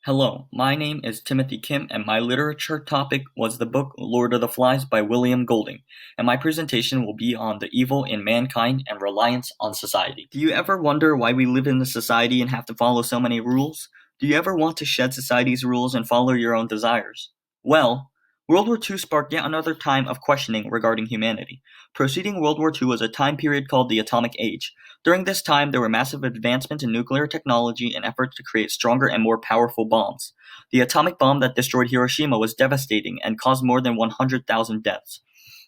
Hello, my name is Timothy Kim, and my literature topic was the book Lord of the Flies by William Golding, and my presentation will be on the evil in mankind and reliance on society. Do you ever wonder why we live in a society and have to follow so many rules? Do you ever want to shed society's rules and follow your own desires? Well, World War II sparked yet another time of questioning regarding humanity. Preceding World War II was a time period called the Atomic Age. During this time, there were massive advancements in nuclear technology and efforts to create stronger and more powerful bombs. The atomic bomb that destroyed Hiroshima was devastating and caused more than 100,000 deaths.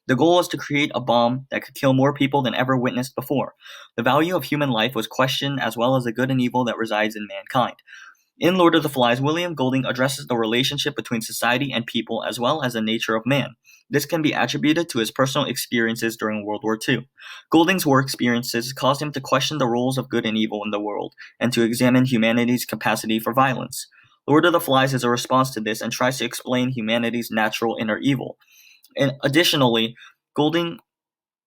The goal was to create a bomb that could kill more people than ever witnessed before. The value of human life was questioned, as well as the good and evil that resides in mankind. In Lord of the Flies, William Golding addresses the relationship between society and people as well as the nature of man. This can be attributed to his personal experiences during World War II. Golding's war experiences caused him to question the roles of good and evil in the world, and to examine humanity's capacity for violence. Lord of the Flies is a response to this and tries to explain humanity's natural inner evil. And additionally, Golding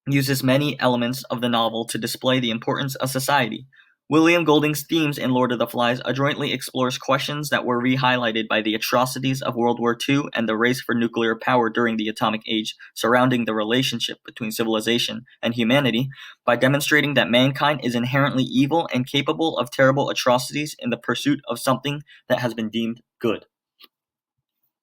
uses many elements of the novel to display the importance of society. William Golding's themes in Lord of the Flies adroitly explores questions that were re-highlighted by the atrocities of World War II and the race for nuclear power during the Atomic Age surrounding the relationship between civilization and humanity by demonstrating that mankind is inherently evil and capable of terrible atrocities in the pursuit of something that has been deemed good.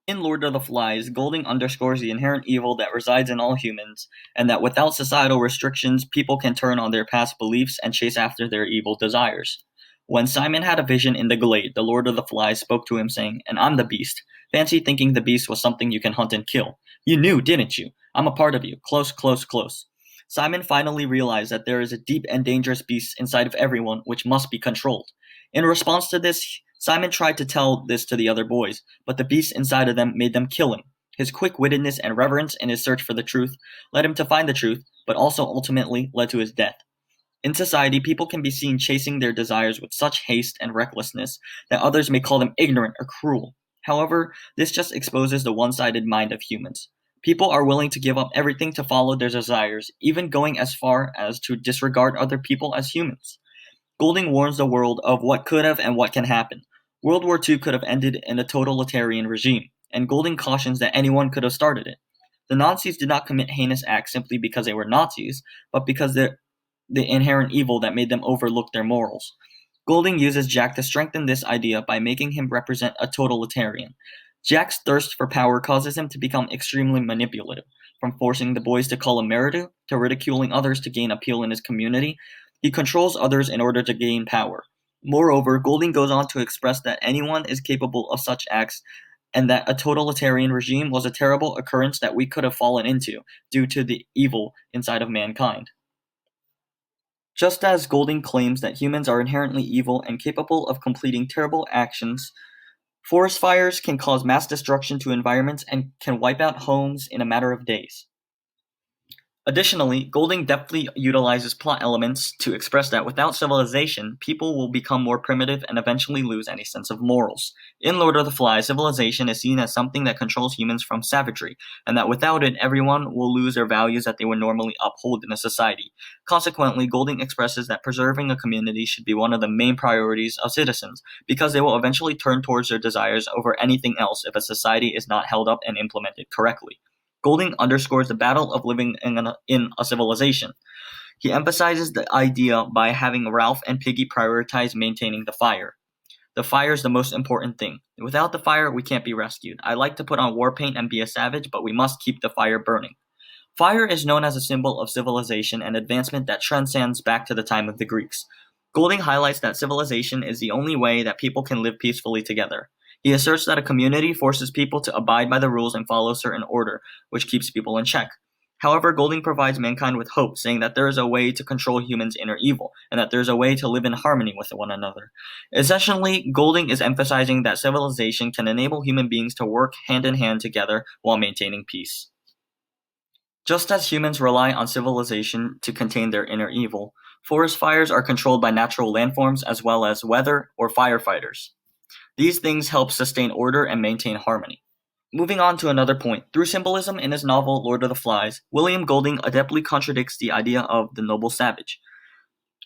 In Lord of the Flies, Golding underscores the inherent evil that resides in all humans, and that without societal restrictions, people can turn on their past beliefs and chase after their evil desires. When Simon had a vision in the glade, the Lord of the Flies spoke to him, saying, "And I'm the beast. Fancy thinking the beast was something you can hunt and kill. You knew, didn't you? I'm a part of you. Close, close, close." Simon finally realized that there is a deep and dangerous beast inside of everyone which must be controlled. In response to this, Simon tried to tell this to the other boys, but the beast inside of them made them kill him. His quick-wittedness and reverence in his search for the truth led him to find the truth, but also ultimately led to his death. In society, people can be seen chasing their desires with such haste and recklessness that others may call them ignorant or cruel. However, this just exposes the one-sided mind of humans. People are willing to give up everything to follow their desires, even going as far as to disregard other people as humans. Golding warns the world of what could have and what can happen. World War II could have ended in a totalitarian regime, and Golding cautions that anyone could have started it. The Nazis did not commit heinous acts simply because they were Nazis, but because of the inherent evil that made them overlook their morals. Golding uses Jack to strengthen this idea by making him represent a totalitarian. Jack's thirst for power causes him to become extremely manipulative, from forcing the boys to call him Meridu to ridiculing others to gain appeal in his community. He controls others in order to gain power. Moreover, Golding goes on to express that anyone is capable of such acts and that a totalitarian regime was a terrible occurrence that we could have fallen into due to the evil inside of mankind. Just as Golding claims that humans are inherently evil and capable of completing terrible actions, forest fires can cause mass destruction to environments and can wipe out homes in a matter of days. Additionally, Golding deftly utilizes plot elements to express that without civilization, people will become more primitive and eventually lose any sense of morals. In Lord of the Flies, civilization is seen as something that controls humans from savagery, and that without it, everyone will lose their values that they would normally uphold in a society. Consequently, Golding expresses that preserving a community should be one of the main priorities of citizens, because they will eventually turn towards their desires over anything else if a society is not held up and implemented correctly. Golding underscores the battle of living in a civilization. He emphasizes the idea by having Ralph and Piggy prioritize maintaining the fire. The fire is the most important thing. Without the fire, we can't be rescued. I like to put on war paint and be a savage, but we must keep the fire burning. Fire is known as a symbol of civilization and advancement that transcends back to the time of the Greeks. Golding highlights that civilization is the only way that people can live peacefully together. He asserts that a community forces people to abide by the rules and follow certain order, which keeps people in check. However, Golding provides mankind with hope, saying that there is a way to control humans' inner evil, and that there is a way to live in harmony with one another. Essentially, Golding is emphasizing that civilization can enable human beings to work hand in hand together while maintaining peace. Just as humans rely on civilization to contain their inner evil, forest fires are controlled by natural landforms as well as weather or firefighters. These things help sustain order and maintain harmony. Moving on to another point, through symbolism in his novel Lord of the Flies, William Golding adeptly contradicts the idea of the noble savage.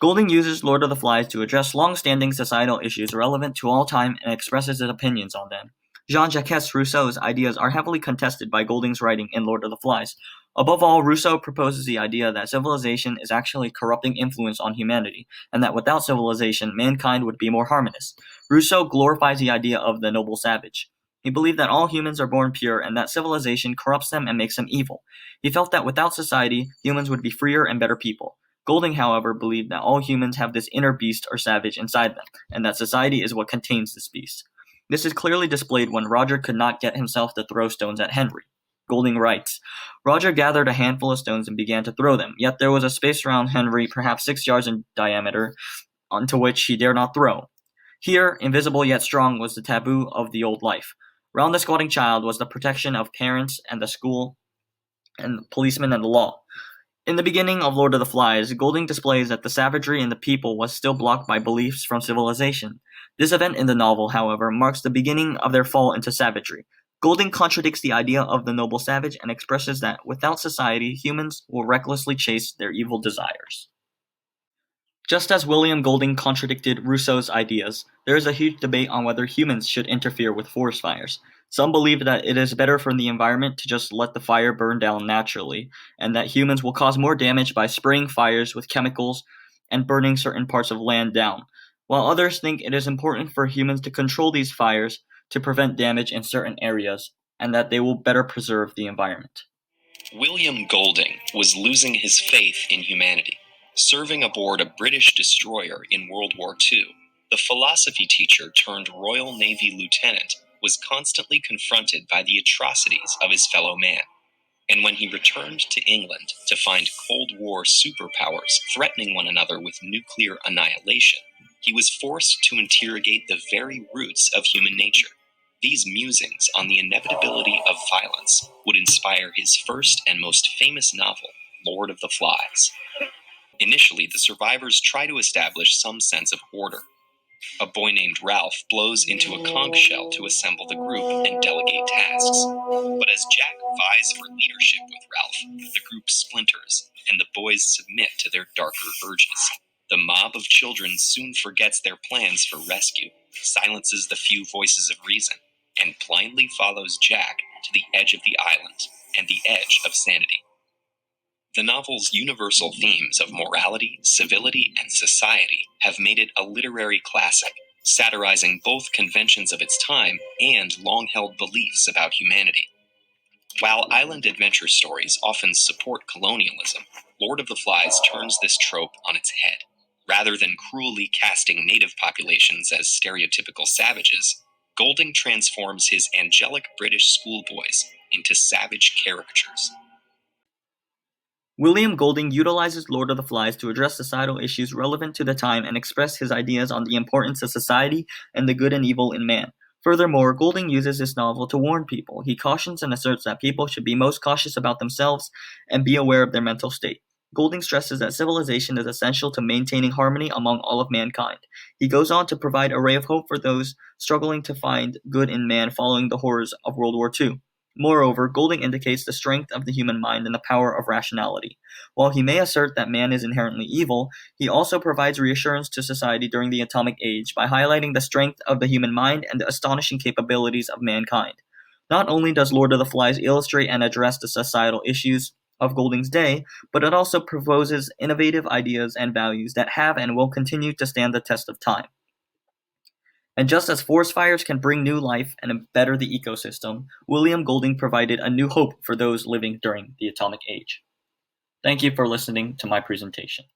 Golding uses Lord of the Flies to address long-standing societal issues relevant to all time and expresses his opinions on them. Jean-Jacques Rousseau's ideas are heavily contested by Golding's writing in Lord of the Flies. Above all, Rousseau proposes the idea that civilization is actually a corrupting influence on humanity, and that without civilization, mankind would be more harmonious. Rousseau glorifies the idea of the noble savage. He believed that all humans are born pure and that civilization corrupts them and makes them evil. He felt that without society, humans would be freer and better people. Golding, however, believed that all humans have this inner beast or savage inside them, and that society is what contains this beast. This is clearly displayed when Roger could not get himself to throw stones at Henry. Golding writes, Roger gathered a handful of stones and began to throw them, yet there was a space around Henry, perhaps 6 yards in diameter, onto which he dared not throw. Here, invisible yet strong, was the taboo of the old life. Round the squatting child was the protection of parents and the school and the policemen and the law. In the beginning of Lord of the Flies, Golding displays that the savagery in the people was still blocked by beliefs from civilization. This event in the novel, however, marks the beginning of their fall into savagery. Golding contradicts the idea of the noble savage and expresses that without society, humans will recklessly chase their evil desires. Just as William Golding contradicted Rousseau's ideas, there is a huge debate on whether humans should interfere with forest fires. Some believe that it is better for the environment to just let the fire burn down naturally, and that humans will cause more damage by spraying fires with chemicals and burning certain parts of land down, while others think it is important for humans to control these fires to prevent damage in certain areas, and that they will better preserve the environment. William Golding was losing his faith in humanity. Serving aboard a British destroyer in World War II, the philosophy teacher turned Royal Navy lieutenant was constantly confronted by the atrocities of his fellow man. And when he returned to England to find Cold War superpowers threatening one another with nuclear annihilation, he was forced to interrogate the very roots of human nature. These musings on the inevitability of violence would inspire his first and most famous novel, Lord of the Flies. Initially, the survivors try to establish some sense of order. A boy named Ralph blows into a conch shell to assemble the group and delegate tasks. But as Jack vies for leadership with Ralph, the group splinters, and the boys submit to their darker urges. The mob of children soon forgets their plans for rescue, silences the few voices of reason, and blindly follows Jack to the edge of the island and the edge of sanity. The novel's universal themes of morality, civility, and society have made it a literary classic, satirizing both conventions of its time and long-held beliefs about humanity. While island adventure stories often support colonialism, Lord of the Flies turns this trope on its head. Rather than cruelly casting native populations as stereotypical savages, Golding transforms his angelic British schoolboys into savage caricatures. William Golding utilizes Lord of the Flies to address societal issues relevant to the time and express his ideas on the importance of society and the good and evil in man. Furthermore, Golding uses this novel to warn people. He cautions and asserts that people should be most cautious about themselves and be aware of their mental state. Golding stresses that civilization is essential to maintaining harmony among all of mankind. He goes on to provide a ray of hope for those struggling to find good in man following the horrors of World War II. Moreover, Golding indicates the strength of the human mind and the power of rationality. While he may assert that man is inherently evil, he also provides reassurance to society during the atomic age by highlighting the strength of the human mind and the astonishing capabilities of mankind. Not only does Lord of the Flies illustrate and address the societal issues of Golding's day, but it also proposes innovative ideas and values that have and will continue to stand the test of time. And just as forest fires can bring new life and better the ecosystem, William Golding provided a new hope for those living during the atomic age. Thank you for listening to my presentation.